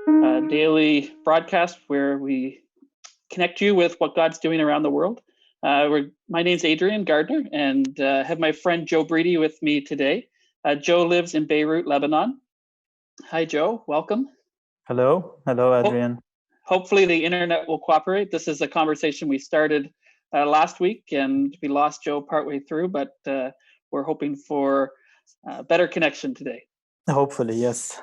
daily broadcast where we connect you with what God's doing around the world. My name's Adrian Gardner, and have my friend Joe Bridi with me today. Joe lives in Beirut, Lebanon. Hi, Joe. Welcome. Hello, Adrian. Hopefully the internet will cooperate. This is a conversation we started last week, and we lost Joe partway through, but we're hoping for better connection today. Hopefully, yes.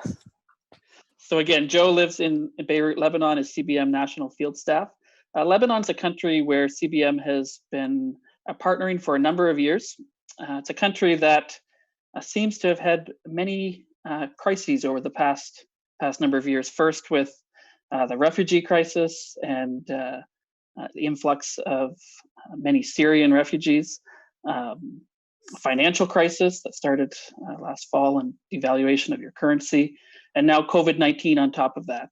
So again, Joe lives in Beirut, Lebanon, as CBM National Field Staff. Lebanon's a country where CBM has been partnering for a number of years. It's a country that seems to have had many crises over the past number of years. First with the refugee crisis and the influx of many Syrian refugees, financial crisis that started last fall, and devaluation of your currency, and now COVID-19 on top of that.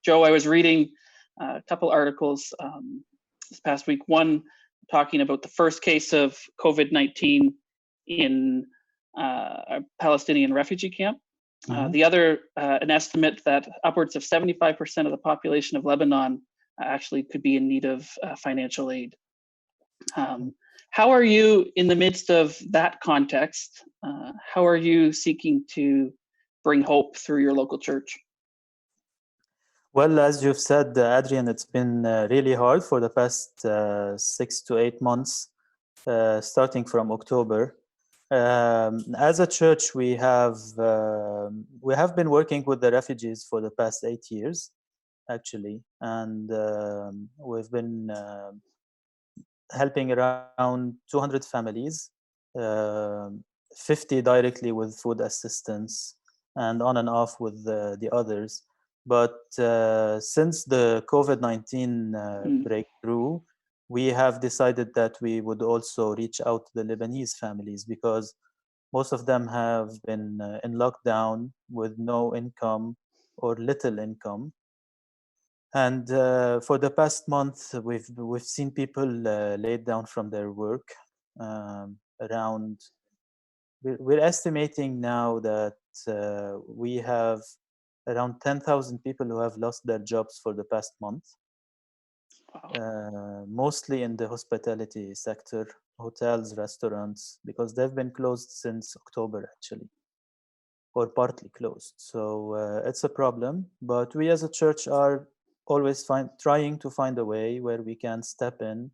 Joe, I was reading a couple articles this past week, one talking about the first case of COVID-19 in a Palestinian refugee camp. The other, an estimate that upwards of 75% of the population of Lebanon actually could be in need of financial aid. How are you, in the midst of that context, how are you seeking to bring hope through your local church? Well, as you've said, Adrian, it's been really hard for the past 6 to 8 months, starting from October. As a church, we have been working with the refugees for the past 8 years, actually, and we've been helping around 200 families, 50 directly with food assistance, and on and off with the others. But since the COVID-19 breakthrough, we have decided that we would also reach out to the Lebanese families, because most of them have been in lockdown with no income or little income. And for the past month, we've seen people laid down from their work. We're estimating now that we have around 10,000 people who have lost their jobs for the past month. Wow. Mostly in the hospitality sector, hotels, restaurants, because they've been closed since October, actually, or partly closed. So it's a problem, but we as a church are always trying to find a way where we can step in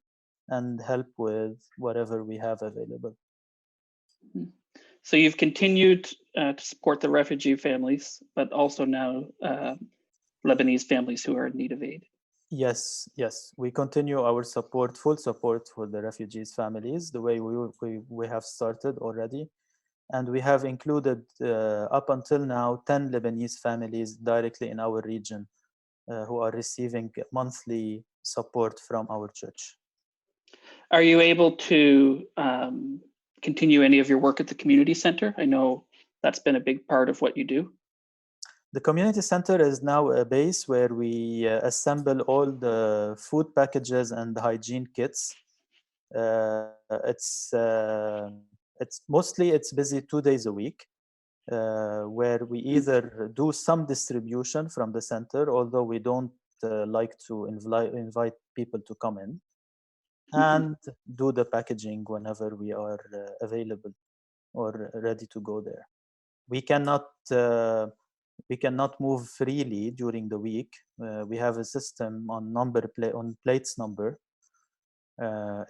and help with whatever we have available. So you've continued to support the refugee families, but also now Lebanese families who are in need of aid. Yes. We continue our support, full support for the refugees' families, the way we have started already. And we have included, up until now, 10 Lebanese families directly in our region who are receiving monthly support from our church. Are you able to continue any of your work at the community center? I know that's been a big part of what you do. The community center is now a base where we assemble all the food packages and the hygiene kits. It's busy 2 days a week, where we either do some distribution from the center, although we don't like to invite people to come in, and do the packaging whenever we are available or ready to go there. We cannot move freely during the week. We have a system on plates number.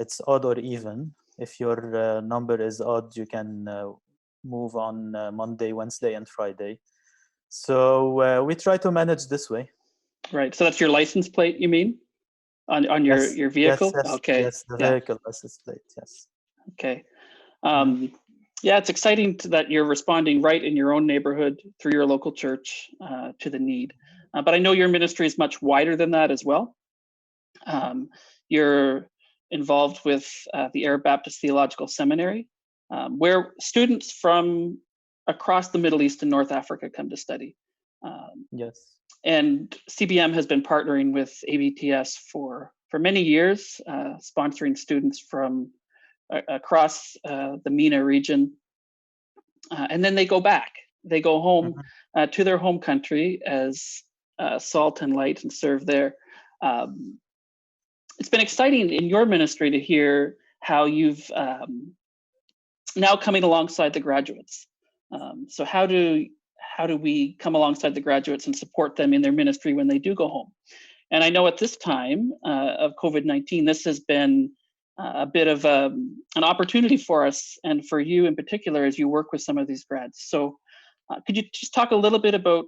It's odd or even. If your number is odd, you can move on Monday, Wednesday, and Friday. So we try to manage this way. Right. So that's your license plate, you mean? On your vehicle? Yes, okay. Yes, the vehicle license plate, yes. Okay. Yeah, it's exciting that you're responding right in your own neighborhood through your local church to the need. But I know your ministry is much wider than that as well. You're involved with the Arab Baptist Theological Seminary, where students from across the Middle East and North Africa come to study. Yes. And CBM has been partnering with ABTS for many years, sponsoring students from across the MENA region. And then they go back. They go home to their home country as salt and light and serve there. It's been exciting in your ministry to hear how you've now coming alongside the graduates. So how do we come alongside the graduates and support them in their ministry when they do go home? And I know at this time of COVID-19, this has been a bit of an opportunity for us and for you in particular as you work with some of these grads. So could you just talk a little bit about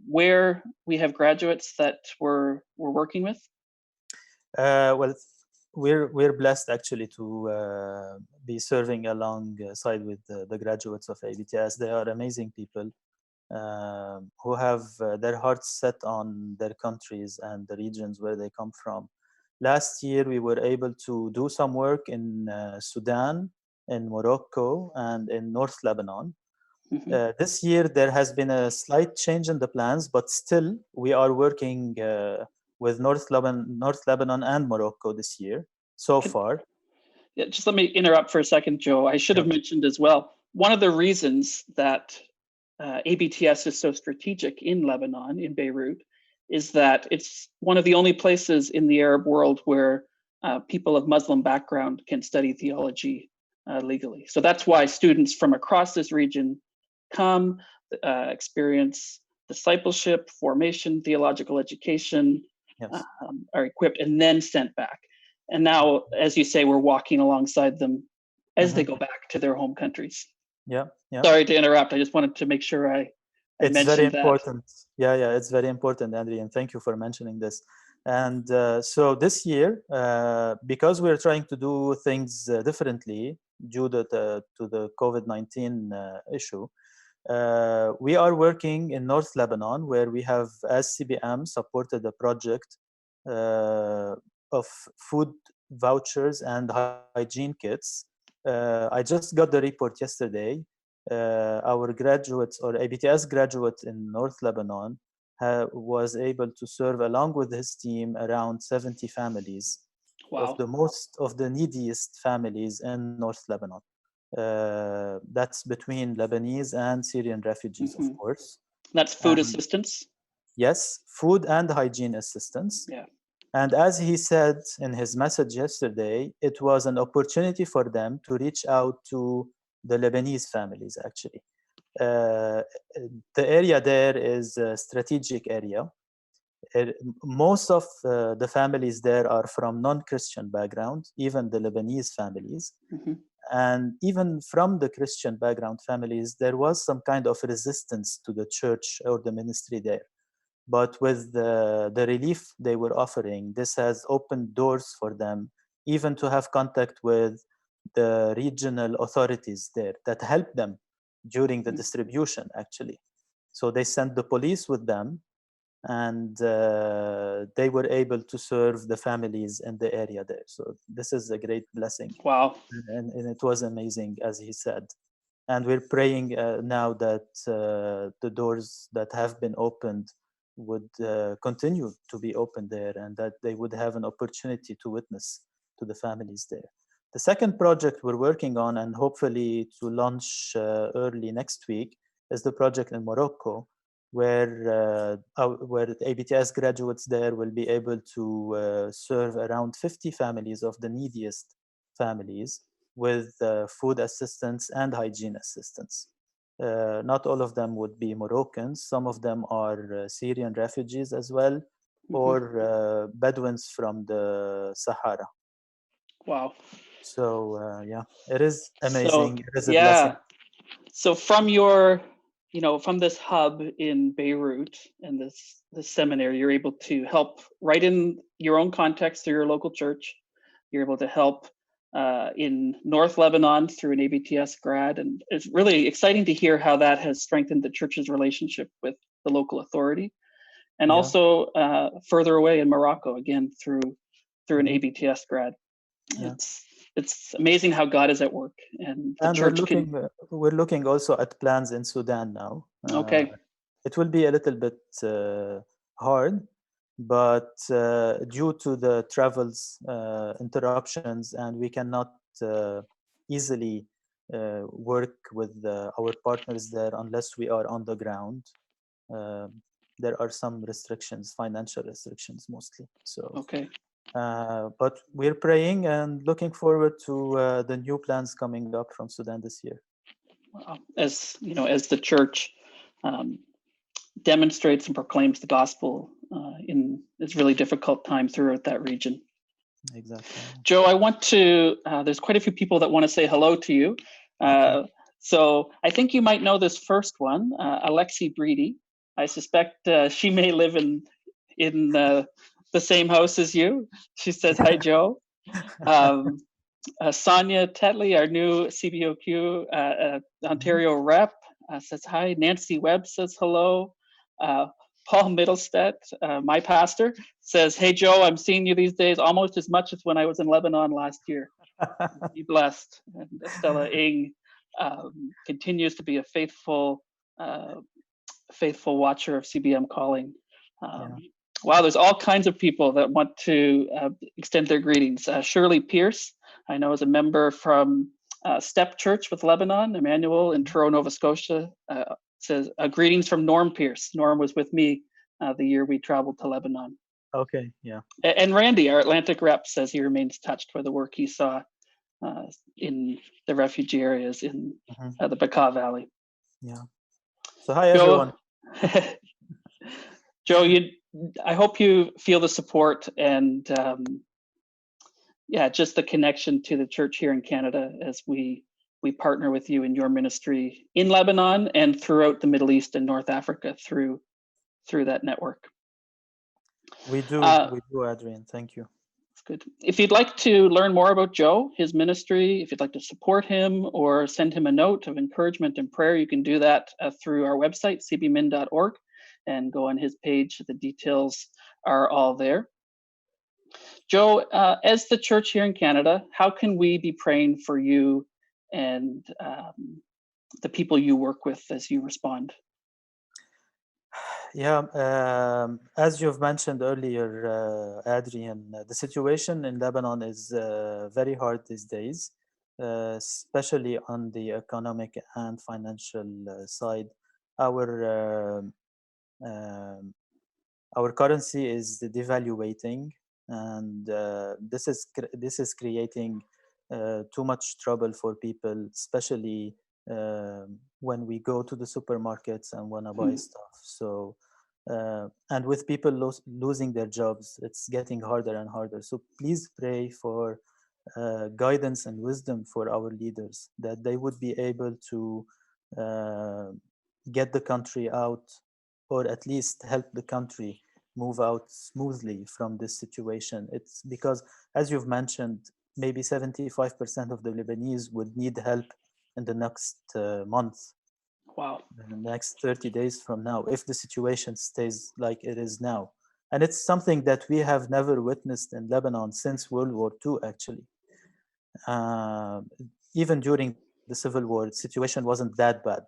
where we have graduates that we're working with? Well, we're blessed actually to be serving alongside with the graduates of ABTS. They are amazing people who have their hearts set on their countries and the regions where they come from. Last year, we were able to do some work in Sudan, in Morocco, and in North Lebanon. Mm-hmm. This year, there has been a slight change in the plans, but still, we are working with North Lebanon and Morocco this year so far. Yeah, just let me interrupt for a second, Joe. I should have mentioned as well, one of the reasons that ABTS is so strategic in Lebanon, in Beirut, is that it's one of the only places in the Arab world where people of Muslim background can study theology legally. So that's why students from across this region come, experience discipleship, formation, theological education, Yes. are equipped and then sent back. And now, as you say, we're walking alongside them as they go back to their home countries. Yeah. Sorry to interrupt. I just wanted to make sure I it's very important. That. Yeah, it's very important, Adrian. Thank you for mentioning this. And so this year, because we're trying to do things differently due to the COVID-19 issue, we are working in North Lebanon, where we have, as CBM, supported a project of food vouchers and hygiene kits. I just got the report yesterday. Our graduates or ABTS graduate in North Lebanon was able to serve along with his team around 70 families. Wow. of the neediest families in North Lebanon. That's between Lebanese and Syrian refugees, of course. That's food assistance? Yes, food and hygiene assistance. Yeah. And as he said in his message yesterday, it was an opportunity for them to reach out to the Lebanese families, actually. The area there is a strategic area. Most of the families there are from non-Christian background, even the Lebanese families. Mm-hmm. And even from the Christian background families, there was some kind of resistance to the church or the ministry there. But with the relief they were offering, this has opened doors for them, even to have contact with the regional authorities there that helped them during the distribution, actually. So they sent the police with them, and they were able to serve the families in the area there. So this is a great blessing. Wow. And it was amazing, as he said. And we're praying now that the doors that have been opened would continue to be open there, and that they would have an opportunity to witness to the families there. The second project we're working on, and hopefully to launch early next week, is the project in Morocco, where the ABTS graduates there will be able to serve around 50 families of the neediest families with food assistance and hygiene assistance. Not all of them would be Moroccans. Some of them are Syrian refugees as well, or Bedouins from the Sahara. Wow. So yeah, it is amazing. It is a blessing. So from your, from this hub in Beirut and this seminary, you're able to help right in your own context through your local church. You're able to help in North Lebanon through an ABTS grad. And it's really exciting to hear how that has strengthened the church's relationship with the local authority. And also further away in Morocco, again, through an ABTS grad. Yeah. It's amazing how God is at work, and the church we're looking also at plans in Sudan now. Okay. It will be a little bit hard, but due to the travels interruptions, and we cannot easily work with our partners there unless we are on the ground. there are some restrictions, financial restrictions mostly. So, Okay. but we're praying and looking forward to the new plans coming up from Sudan this year. As you know, as the church demonstrates and proclaims the gospel in this really difficult time throughout that region. Exactly. Joe, I want to, there's quite a few people that want to say hello to you. Okay. So I think you might know this first one, Alexi Bridi. I suspect she may live in the same house as you. She says, hi, Joe. Sonia Tetley, our new CBOQ Ontario rep, says hi. Nancy Webb says hello. Paul Middlestead, my pastor, says, hey, Joe, I'm seeing you these days almost as much as when I was in Lebanon last year. Be blessed. And Estella Ing continues to be a faithful watcher of CBM Calling. Wow, there's all kinds of people that want to extend their greetings. Shirley Pierce, I know, is a member from Step Church with Lebanon, Emmanuel in Truro, Nova Scotia, says, greetings from Norm Pierce. Norm was with me the year we traveled to Lebanon. Okay, yeah. And Randy, our Atlantic rep, says he remains touched by the work he saw in the refugee areas in the Bekaa Valley. Yeah. So hi, Joe, everyone. Joe, I hope you feel the support and just the connection to the church here in Canada as we partner with you in your ministry in Lebanon and throughout the Middle East and North Africa through that network. We do, Adrian. Thank you. That's good. If you'd like to learn more about Joe, his ministry, if you'd like to support him or send him a note of encouragement and prayer, you can do that through our website, cbmin.org, and go on his page. The details are all there. Joe, as the church here in Canada, how can we be praying for you and the people you work with as you respond? Yeah, as you've mentioned earlier, Adrian, the situation in Lebanon is very hard these days, especially on the economic and financial side. Our currency is devaluating, and this is creating too much trouble for people, especially when we go to the supermarkets and want to buy stuff. So, and with people losing their jobs, it's getting harder and harder. So please pray for guidance and wisdom for our leaders, that they would be able to get the country out, or at least help the country move out smoothly from this situation. It's because, as you've mentioned, maybe 75% of the Lebanese would need help in the next month. Wow. In the next 30 days from now, if the situation stays like it is now. And it's something that we have never witnessed in Lebanon since World War II, actually. Even during the Civil War, the situation wasn't that bad.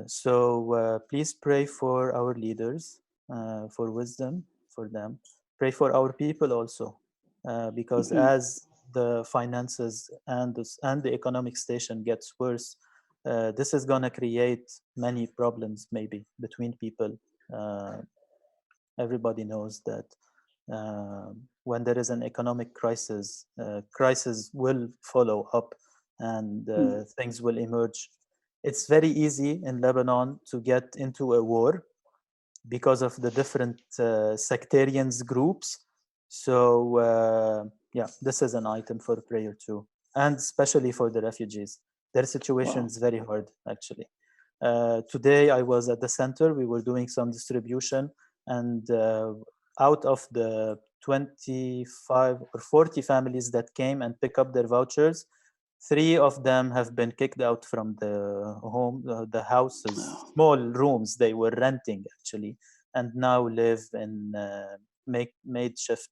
So please pray for our leaders, for wisdom for them. Pray for our people also, because as the finances and the economic station gets worse, this is going to create many problems maybe between people. Everybody knows that when there is an economic crisis, crisis will follow up, and things will emerge. It's very easy in Lebanon to get into a war because of the different sectarians groups. So this is an item for prayer too, and especially for the refugees. Their situation is very hard, actually. Today I was at the center. We were doing some distribution, and out of the 25 or 40 families that came and pick up their vouchers, 3 of them have been kicked out from the home, the houses, small rooms they were renting actually, and now live in makeshift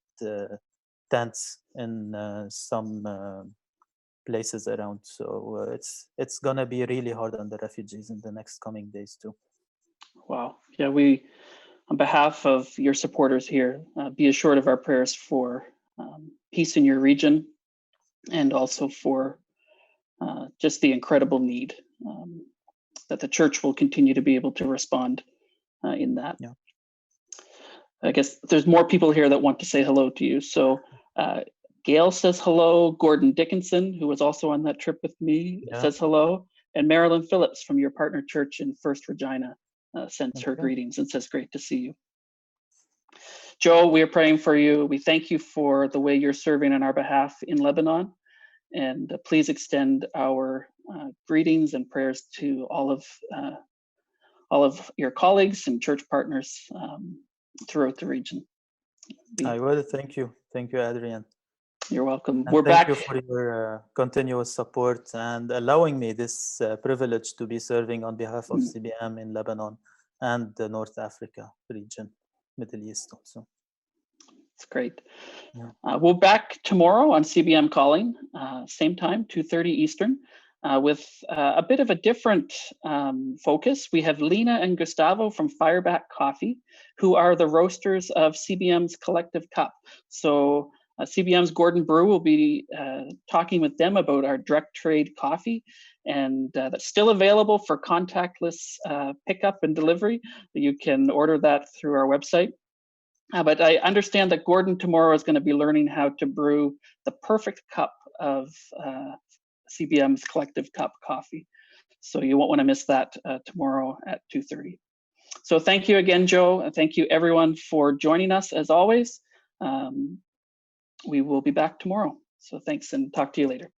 tents in some places around. So it's gonna be really hard on the refugees in the next coming days too. Wow. Yeah, we, on behalf of your supporters here, be assured of our prayers for peace in your region, and also for just the incredible need that the church will continue to be able to respond in that. Yeah. I guess there's more people here that want to say hello to you. So Gail says hello. Gordon Dickinson, who was also on that trip with me, says hello. And Marilyn Phillips from your partner church in First Regina sends her greetings and says, great to see you. Joe, we are praying for you. We thank you for the way you're serving on our behalf in Lebanon. And please extend our greetings and prayers to all of your colleagues and church partners throughout the region. I will. Thank you. Thank you, Adrian. You're welcome. And We're back. Thank you for your continuous support and allowing me this privilege to be serving on behalf of CBM in Lebanon and the North Africa region, Middle East also. It's great. Yeah. We'll back tomorrow on CBM Calling, same time, 2:30 Eastern, with a bit of a different focus. We have Lena and Gustavo from Fireback Coffee, who are the roasters of CBM's Collective Cup. So CBM's Gordon Brew will be talking with them about our direct trade coffee, and that's still available for contactless pickup and delivery. You can order that through our website. But I understand that Gordon tomorrow is going to be learning how to brew the perfect cup of CBM's Collective Cup coffee. So you won't want to miss that tomorrow at 2:30. So thank you again, Joe. And thank you everyone for joining us as always. We will be back tomorrow. So thanks and talk to you later.